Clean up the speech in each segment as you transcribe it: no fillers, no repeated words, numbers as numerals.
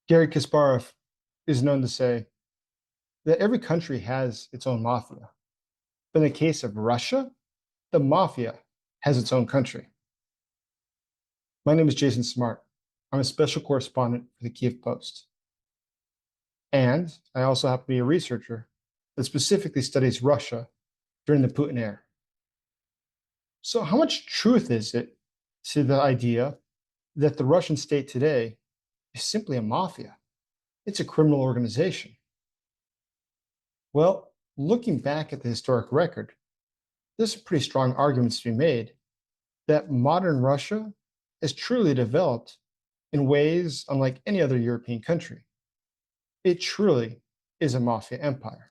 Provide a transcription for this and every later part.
Garry Kasparov is known to say that every country has its own mafia. But in the case of Russia, the mafia has its own country. My name is Jason Smart. I'm a special correspondent for the Kyiv Post. And I also happen to be a researcher that specifically studies Russia during the Putin era. So, how much truth is it to the idea that the Russian state today is simply a mafia? It's a criminal organization. Well, looking back at the historic record, there's some pretty strong arguments to be made that modern Russia has truly developed in ways unlike any other European country. It truly is a mafia empire.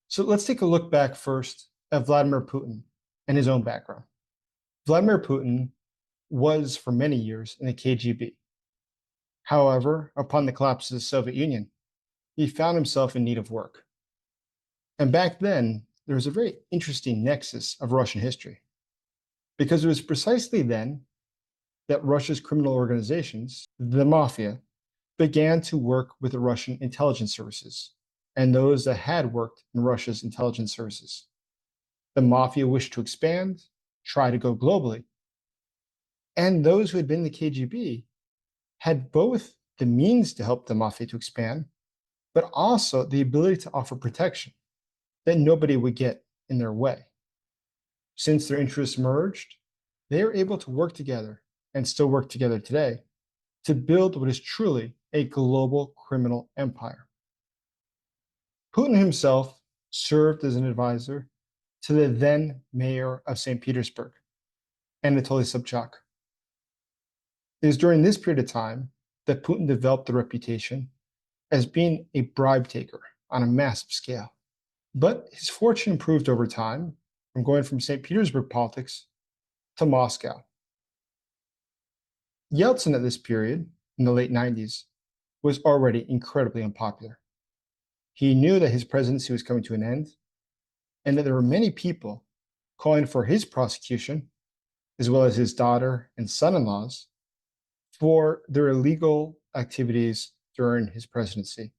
So let's take a look back first at Vladimir Putin and his own background. Vladimir Putin was for many years in the KGB. However, upon the collapse of the Soviet Union, he found himself in need of work. And back then, there was a very interesting nexus of Russian history, because it was precisely then that Russia's criminal organizations, the mafia, began to work with the Russian intelligence services and those that had worked in Russia's intelligence services. The mafia wished to expand, try to go globally. And those who had been in the KGB had both the means to help the mafia to expand, but also the ability to offer protection that nobody would get in their way. Since their interests merged, they were able to work together and still work together today to build what is truly a global criminal empire. Putin himself served as an advisor to the then Mayor of St. Petersburg, Anatoly Sobchak. It is during this period of time that Putin developed the reputation as being a bribe-taker on a massive scale. But his fortune improved over time, from going from St. Petersburg politics to Moscow. Yeltsin at this period, in the late 90s, was already incredibly unpopular. He knew that his presidency was coming to an end, and that there were many people calling for his prosecution, as well as his daughter and son-in-laws, for their illegal activities during his presidency,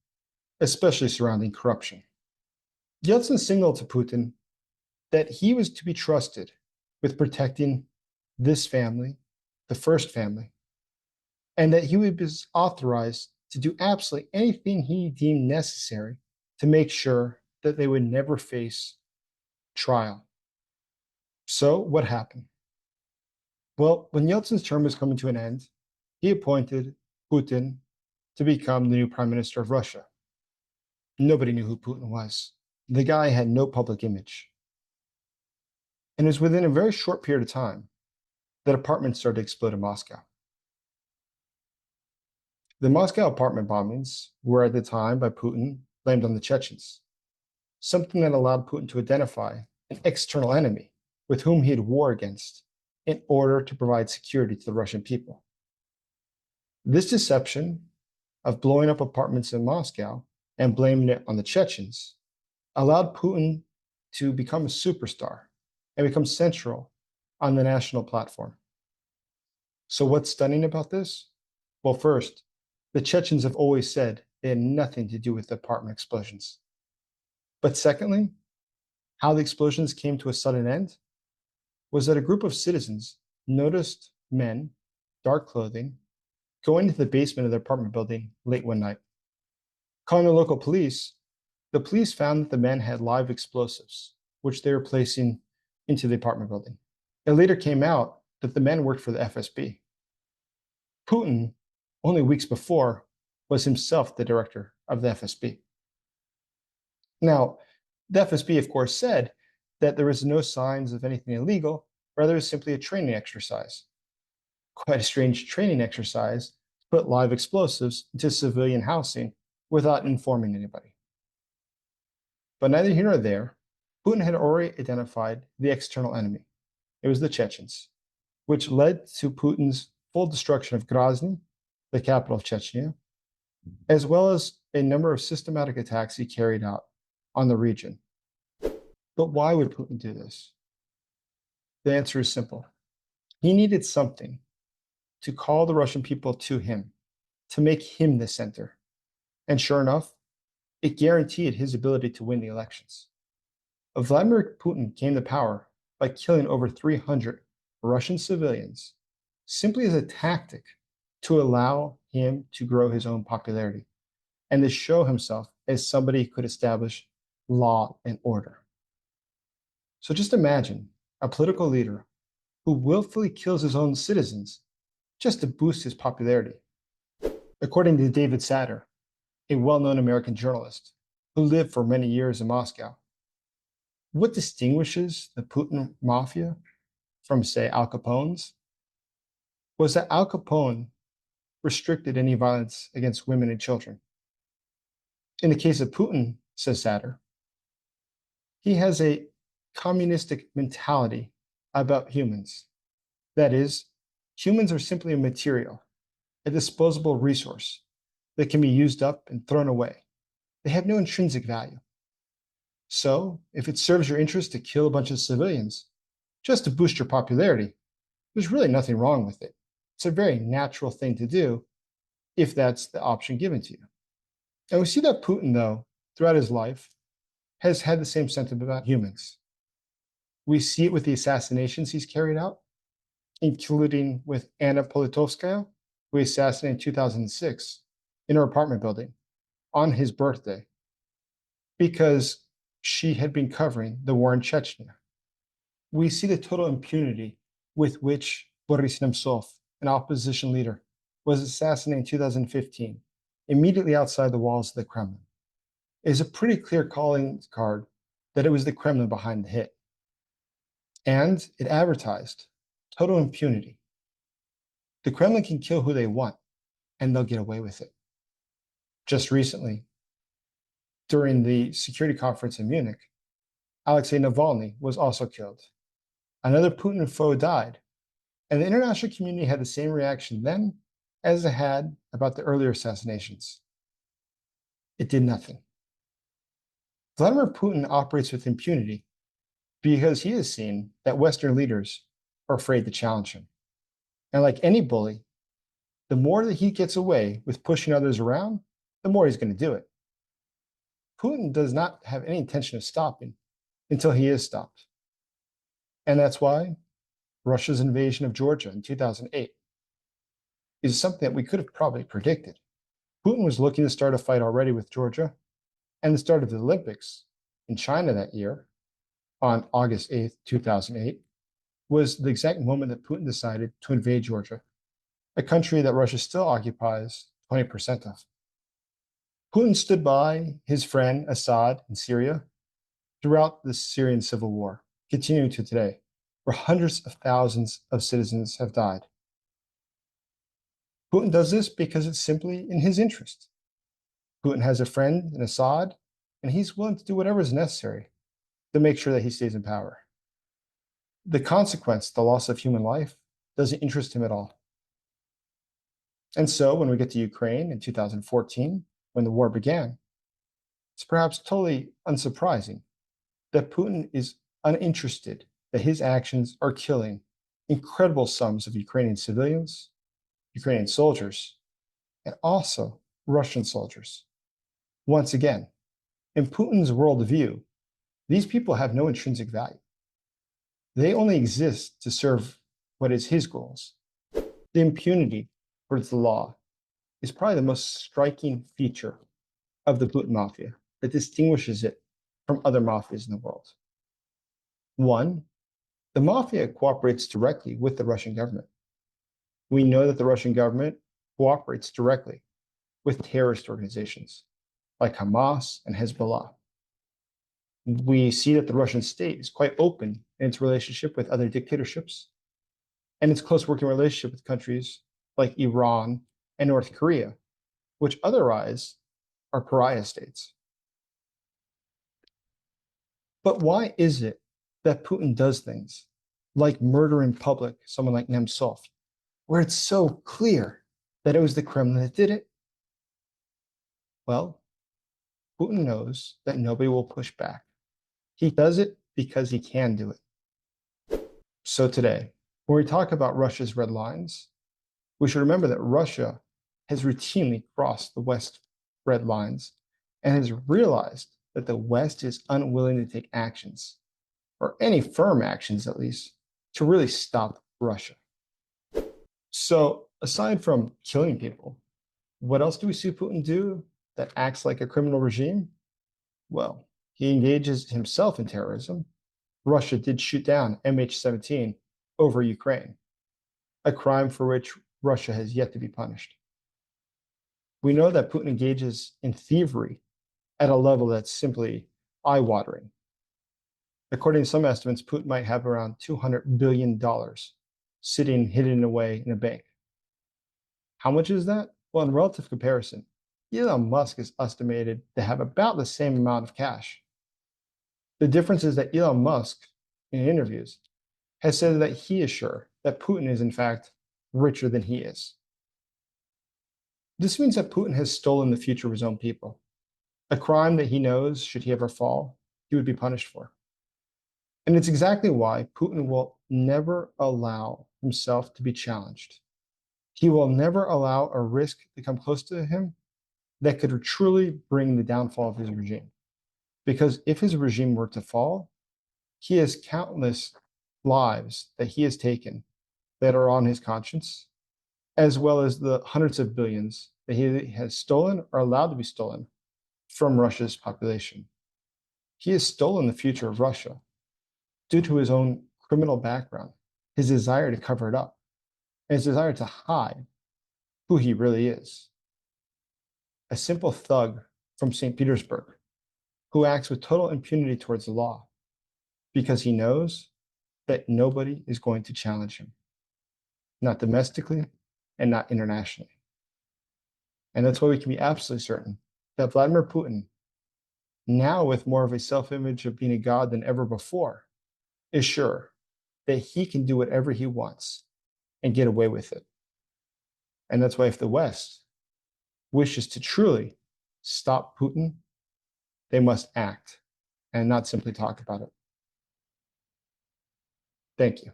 especially surrounding corruption. Yeltsin signaled to Putin that he was to be trusted with protecting this family, the first family, and that he would be authorized to do absolutely anything he deemed necessary to make sure that they would never face trial. So, what happened? Well, when Yeltsin's term was coming to an end, he appointed Putin to become the new prime minister of Russia. Nobody knew who Putin was. The guy had no public image. And it was within a very short period of time that apartments started to explode in Moscow. The Moscow apartment bombings were at the time by Putin blamed on the Chechens, something that allowed Putin to identify an external enemy with whom he had war against in order to provide security to the Russian people. This deception of blowing up apartments in Moscow and blaming it on the Chechens allowed Putin to become a superstar and become central on the national platform. So what's stunning about this? Well, first, the Chechens have always said they had nothing to do with the apartment explosions. But secondly, how the explosions came to a sudden end was that a group of citizens noticed men, dark clothing, going into the basement of their apartment building late one night. Calling the local police, the police found that the men had live explosives, which they were placing into the apartment building. It later came out that the men worked for the FSB. Putin, only weeks before, was himself the director of the FSB. Now, the FSB, of course, said that there was no signs of anything illegal, rather it was simply a training exercise. Quite a strange training exercise to put live explosives into civilian housing without informing anybody. But neither here nor there, Putin had already identified the external enemy. It was the Chechens, which led to Putin's full destruction of Grozny, the capital of Chechnya, as well as a number of systematic attacks he carried out on the region. But why would Putin do this? The answer is simple. He needed something to call the Russian people to him, to make him the center. And sure enough, it guaranteed his ability to win the elections. Vladimir Putin came to power by killing over 300 Russian civilians simply as a tactic to allow him to grow his own popularity and to show himself as somebody who could establish law and order. So just imagine a political leader who willfully kills his own citizens just to boost his popularity. According to David Satter, a well-known American journalist who lived for many years in Moscow, what distinguishes the Putin Mafia from, say, Al Capone's was that Al Capone restricted any violence against women and children. In the case of Putin, says Satter, he has a communistic mentality about humans. That is, humans are simply a material, a disposable resource that can be used up and thrown away. They have no intrinsic value. So, if it serves your interest to kill a bunch of civilians just to boost your popularity, there's really nothing wrong with it. It's a very natural thing to do if that's the option given to you. And we see that Putin, though, throughout his life, has had the same sentiment about humans. We see it with the assassinations he's carried out, including with Anna Politkovskaya, who he assassinated in 2006 in her apartment building on his birthday because she had been covering the war in Chechnya. We see the total impunity with which Boris Nemtsov, an opposition leader, was assassinated in 2015, immediately outside the walls of the Kremlin. It is a pretty clear calling card that it was the Kremlin behind the hit. And it advertised total impunity. The Kremlin can kill who they want, and they'll get away with it. Just recently, during the security conference in Munich, Alexei Navalny was also killed. Another Putin foe died, and the international community had the same reaction then as it had about the earlier assassinations. It did nothing. Vladimir Putin operates with impunity because he has seen that Western leaders are afraid to challenge him. And like any bully, the more that he gets away with pushing others around, the more he's going to do it. Putin does not have any intention of stopping until he is stopped. And that's why Russia's invasion of Georgia in 2008 is something that we could have probably predicted. Putin was looking to start a fight already with Georgia, and the start of the Olympics in China that year, on August 8th, 2008, was the exact moment that Putin decided to invade Georgia, a country that Russia still occupies 20% of. Putin stood by his friend Assad in Syria throughout the Syrian civil war, continuing to today, where hundreds of thousands of citizens have died. Putin does this because it's simply in his interest. Putin has a friend in Assad, and he's willing to do whatever is necessary to make sure that he stays in power. The consequence, the loss of human life, doesn't interest him at all. And so when we get to Ukraine in 2014, when the war began, it's perhaps totally unsurprising that Putin is uninterested that his actions are killing incredible sums of Ukrainian civilians, Ukrainian soldiers, and also Russian soldiers. Once again, in Putin's worldview, these people have no intrinsic value. They only exist to serve what is his goals. The impunity towards the law is probably the most striking feature of the Putin Mafia that distinguishes it from other mafias in the world. One, the Mafia cooperates directly with the Russian government. We know that the Russian government cooperates directly with terrorist organizations like Hamas and Hezbollah. We see that the Russian state is quite open in its relationship with other dictatorships and its close working relationship with countries like Iran and North Korea, which otherwise are pariah states. But why is it that Putin does things like murder in public someone like Nemtsov, where it's so clear that it was the Kremlin that did it? Well, Putin knows that nobody will push back. He does it because he can do it. So today, when we talk about Russia's red lines, we should remember that Russia has routinely crossed the West red lines and has realized that the West is unwilling to take actions, or any firm actions at least, to really stop Russia. So, aside from killing people, what else do we see Putin do that acts like a criminal regime? Well, he engages himself in terrorism. Russia did shoot down MH17 over Ukraine, a crime for which Russia has yet to be punished. We know that Putin engages in thievery at a level that's simply eye-watering. According to some estimates, Putin might have around $200 billion sitting hidden away in a bank. How much is that? Well, in relative comparison, Elon Musk is estimated to have about the same amount of cash. The difference is that Elon Musk, in interviews, has said that he is sure that Putin is in fact richer than he is. This means that Putin has stolen the future of his own people, a crime that he knows, should he ever fall, he would be punished for. And it's exactly why Putin will never allow himself to be challenged. He will never allow a risk to come close to him that could truly bring the downfall of his regime. Because if his regime were to fall, he has countless lives that he has taken that are on his conscience, as well as the hundreds of billions that he has stolen or allowed to be stolen from Russia's population. He has stolen the future of Russia due to his own criminal background, his desire to cover it up, and his desire to hide who he really is. A simple thug from St. Petersburg who acts with total impunity towards the law because he knows that nobody is going to challenge him, not domestically and not internationally. And that's why we can be absolutely certain that Vladimir Putin, now with more of a self-image of being a god than ever before, is sure that he can do whatever he wants and get away with it. And that's why if the West wishes to truly stop Putin, they must act and not simply talk about it. Thank you.